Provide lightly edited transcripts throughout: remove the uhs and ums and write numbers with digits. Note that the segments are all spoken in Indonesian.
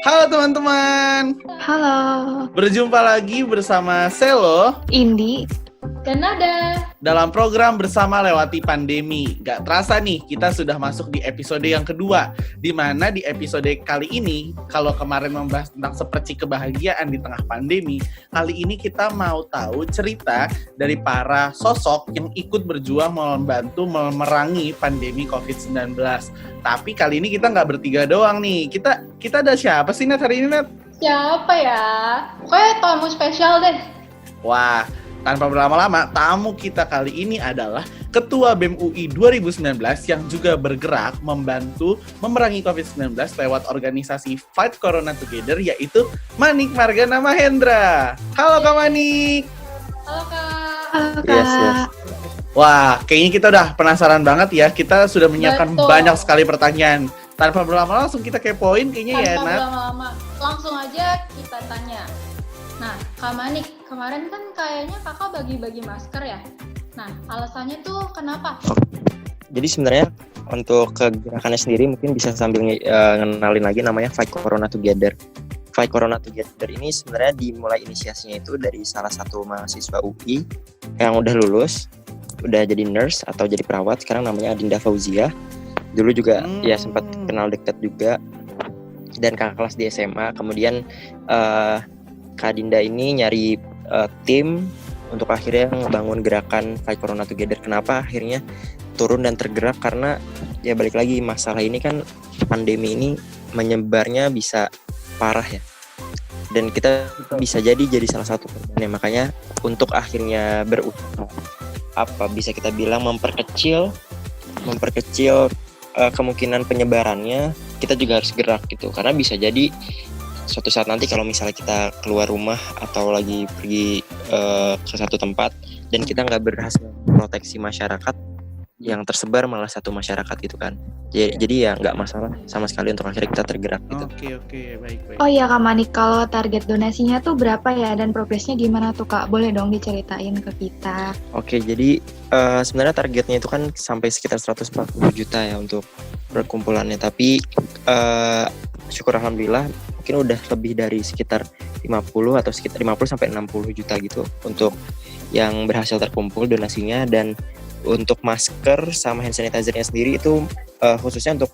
Halo teman-teman, Halo, berjumpa lagi bersama Selo Indi. Dan Nada. dalam program Bersama Lewati Pandemi. Gak terasa nih, kita sudah masuk di episode yang kedua, di mana di episode kali ini, kalau kemarin membahas tentang sepercik kebahagiaan di tengah pandemi, kali ini kita mau tahu cerita dari para sosok yang ikut berjuang membantu memerangi pandemi COVID-19. Tapi kali ini kita nggak bertiga doang nih, kita ada siapa sih Nat hari ini Nat? Siapa ya? Pokoknya tamu spesial deh. Wah, tanpa berlama-lama, tamu kita kali ini adalah Ketua BEM UI 2019 yang juga bergerak membantu memerangi COVID-19 lewat organisasi Fight Corona Together, yaitu Manik Margana Mahendra. Halo Kak Manik. Halo Kak. Halo Kak. Yes. Wah, kayaknya kita udah penasaran banget ya. Kita sudah menyiapkan Betul. banyak sekali pertanyaan. Tanpa berlama-lama langsung kita kepoin kayaknya ya, Tanpa Nat. berlama-lama, langsung aja kita tanya. Nah, Kak Manik, kemarin kan kayaknya kakak bagi-bagi masker ya? Nah, alasannya tuh kenapa? Jadi sebenarnya untuk kegerakannya sendiri mungkin bisa sambil ngenalin lagi namanya Fight Corona Together. Fight Corona Together ini sebenarnya dimulai inisiasinya itu dari salah satu mahasiswa UI yang udah lulus, udah jadi nurse atau jadi perawat, sekarang namanya Adinda Fauzia. Dulu juga ya sempat kenal dekat juga dan kakak kelas di SMA. Kemudian Kak Dinda ini nyari tim untuk akhirnya ngebangun gerakan Fight Corona Together. Kenapa akhirnya turun dan tergerak? Karena ya balik lagi, masalah ini kan pandemi ini menyebarnya bisa parah ya, dan kita bisa jadi salah satu korbannya. Makanya untuk akhirnya berusaha bisa kita bilang memperkecil kemungkinan penyebarannya, kita juga harus gerak gitu. Karena bisa jadi suatu saat nanti kalau misalnya kita keluar rumah atau lagi pergi ke satu tempat dan kita nggak berhasil proteksi masyarakat, yang tersebar malah satu masyarakat gitu kan. Jadi ya nggak masalah sama sekali untuk akhirnya kita tergerak gitu. Oke, baik. Oh iya Kak Manik, kalau target donasinya tuh berapa ya dan progresnya gimana tuh Kak? Boleh dong diceritain ke kita. Oke, jadi sebenarnya targetnya itu kan sampai sekitar 140 juta ya untuk perkumpulannya. Tapi syukur alhamdulillah mungkin udah lebih dari sekitar 50 atau sekitar 50 sampai 60 juta gitu untuk yang berhasil terkumpul donasinya. Dan untuk masker sama hand sanitizer-nya sendiri itu khususnya untuk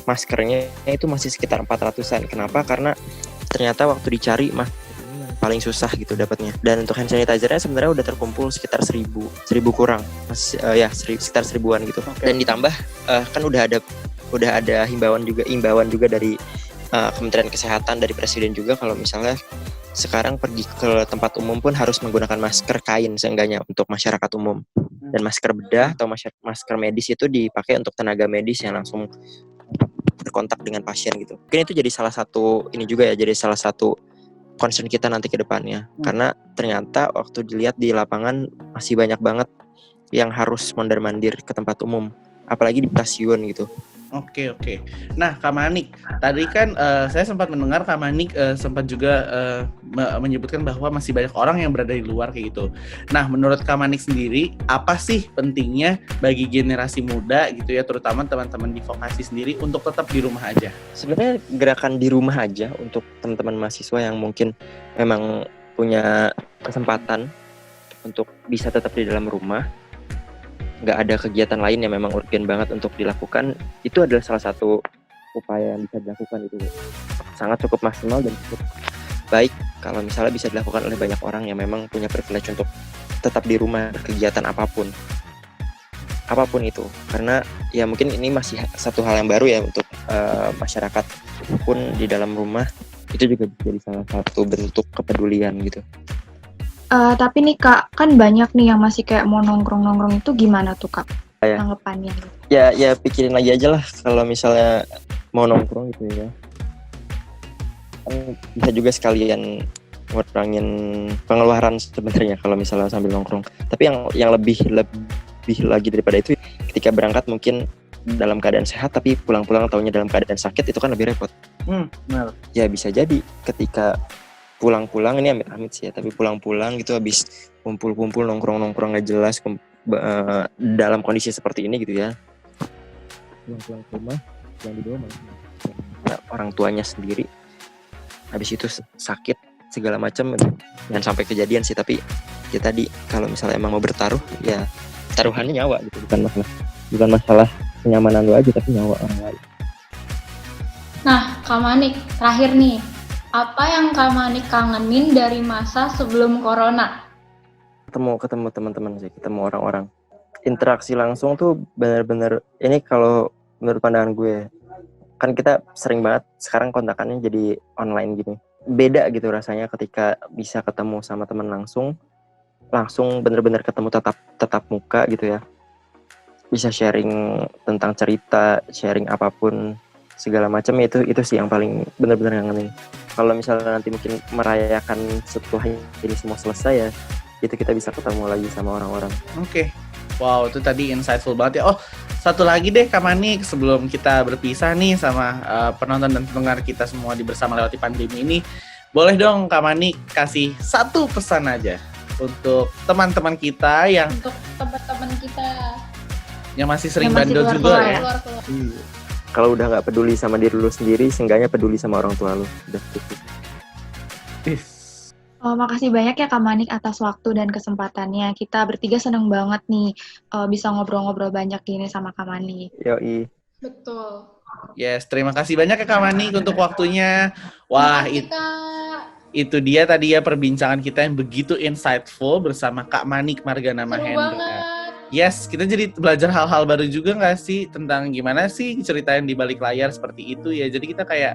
maskernya itu masih sekitar 400-an. Kenapa? Karena ternyata waktu dicari paling susah gitu dapatnya. Dan untuk hand sanitizer-nya sebenarnya udah terkumpul sekitar 1000 kurang. Sekitar 1000-an gitu. Okay. Dan ditambah kan udah ada himbauan juga dari Kementerian Kesehatan, dari Presiden juga, kalau misalnya sekarang pergi ke tempat umum pun harus menggunakan masker kain seenggaknya untuk masyarakat umum. Dan masker bedah atau masker medis itu dipakai untuk tenaga medis yang langsung berkontak dengan pasien gitu. Mungkin itu jadi salah satu concern kita nanti ke depannya. Karena ternyata waktu dilihat di lapangan masih banyak banget yang harus mondar-mandir ke tempat umum, apalagi di stasiun gitu. Oke. Nah, Kak Manik, tadi kan saya sempat mendengar Kak Manik sempat juga menyebutkan bahwa masih banyak orang yang berada di luar kayak gitu. Nah, menurut Kak Manik sendiri, apa sih pentingnya bagi generasi muda gitu ya, terutama teman-teman di vokasi sendiri untuk tetap di rumah aja? Sebenarnya gerakan di rumah aja untuk teman-teman mahasiswa yang mungkin memang punya kesempatan untuk bisa tetap di dalam rumah, nggak ada kegiatan lain yang memang urgent banget untuk dilakukan, itu adalah salah satu upaya yang bisa dilakukan. Itu sangat cukup maksimal dan cukup baik kalau misalnya bisa dilakukan oleh banyak orang yang memang punya privilege untuk tetap di rumah berkegiatan apapun itu. Karena ya mungkin ini masih satu hal yang baru ya untuk masyarakat pun di dalam rumah, itu juga jadi salah satu bentuk kepedulian gitu. Tapi nih Kak, kan banyak nih yang masih kayak mau nongkrong-nongkrong, itu gimana tuh Kak tanggapannya? Ya pikirin lagi aja lah kalau misalnya mau nongkrong gitu ya. Kan bisa juga sekalian ngurangin pengeluaran sebenarnya kalau misalnya sambil nongkrong. Tapi yang lebih lagi daripada itu, ketika berangkat mungkin dalam keadaan sehat tapi pulang-pulang taunya dalam keadaan sakit, itu kan lebih repot. Benar. Ya bisa jadi ketika pulang-pulang, ini amit-amit sih ya, tapi pulang-pulang gitu habis kumpul-kumpul nongkrong-nongkrong gak jelas dalam kondisi seperti ini gitu ya, pulang ke rumah yang di rumah orang tuanya sendiri, habis itu sakit segala macam. Dan sampai kejadian sih, tapi ya tadi kalau misalnya emang mau bertaruh ya taruhannya nyawa gitu, bukan masalah kenyamanan lu aja tapi nyawa orang lain. Nah, Kak Manik, terakhir nih, apa yang Kak Manik kangenin dari masa sebelum corona? Ketemu teman-teman sih, ketemu orang-orang, interaksi langsung tuh benar-benar. Ini kalau menurut pandangan gue, kan kita sering banget sekarang kontakannya jadi online gini, beda gitu rasanya ketika bisa ketemu sama teman langsung benar-benar ketemu tatap muka gitu ya, bisa sharing tentang cerita, sharing apapun segala macam. Itu sih yang paling benar-benar ngangenin. Kalau misalnya nanti mungkin merayakan setelah ini semua selesai ya, itu kita bisa ketemu lagi sama orang-orang. Oke. Wow, itu tadi insightful banget ya. Oh, satu lagi deh Kak Manik, sebelum kita berpisah nih sama penonton dan pendengar kita semua di Bersama Lewati Pandemi ini, boleh dong Kak Manik kasih satu pesan aja untuk teman-teman kita yang Untuk teman-teman kita masih sering Yang masih bandel juga keluar-keluar ya. keluar-keluar. Kalau udah nggak peduli sama diri lu sendiri, seenggaknya peduli sama orang tua lu. Udah cukup. Makasih banyak ya Kak Manik atas waktu dan kesempatannya. Kita bertiga seneng banget nih bisa ngobrol-ngobrol banyak gini sama Kak Manik. Yoi. Betul. Yes, terima kasih banyak ya Kak Manik untuk waktunya. Wah, Terima kasih, Kak. itu dia tadi ya perbincangan kita yang begitu insightful bersama Kak Manik Margana Seru Mahendra. banget. Yes, kita jadi belajar hal-hal baru juga nggak sih tentang gimana sih ceritain di balik layar seperti itu ya. Jadi kita kayak,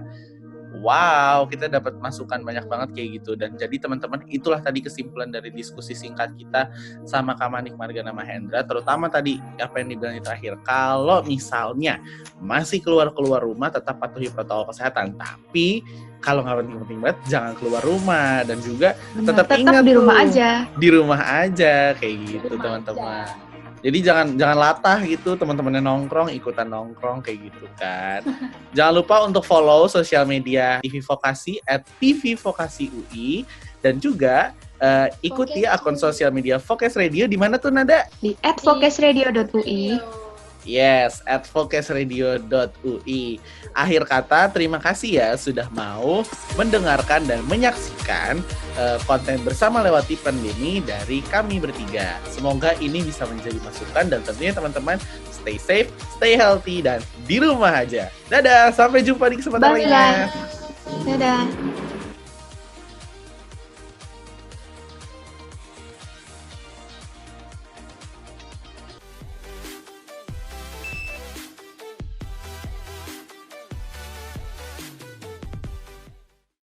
wow, kita dapat masukan banyak banget kayak gitu. Dan jadi teman-teman, itulah tadi kesimpulan dari diskusi singkat kita sama Kak Manik Margana Mahendra. Terutama tadi apa yang dibilang di terakhir. Kalau misalnya masih keluar rumah, tetap patuhi protokol kesehatan. Tapi kalau nggak penting-penting banget, jangan keluar rumah. Dan juga Benar, tetap ingat di rumah tuh, aja. di rumah aja kayak gitu Rumah teman-teman. aja. Jadi jangan latah gitu, teman-temannya nongkrong, ikutan nongkrong kayak gitu kan. Jangan lupa untuk follow sosial media TV Vokasi @tvvokasiui, dan juga ikuti akun sosial media Focus Radio. Di mana tuh Nada? Di @focusradio.ui. Yes, @focusradio.ui. Akhir kata, terima kasih ya sudah mau mendengarkan dan menyaksikan konten Bersama Lewati Pandemi dari kami bertiga. Semoga ini bisa menjadi masukan, dan tentunya teman-teman stay safe, stay healthy, dan di rumah aja. Dadah, sampai jumpa di kesempatan Bye. lainnya. Dadah.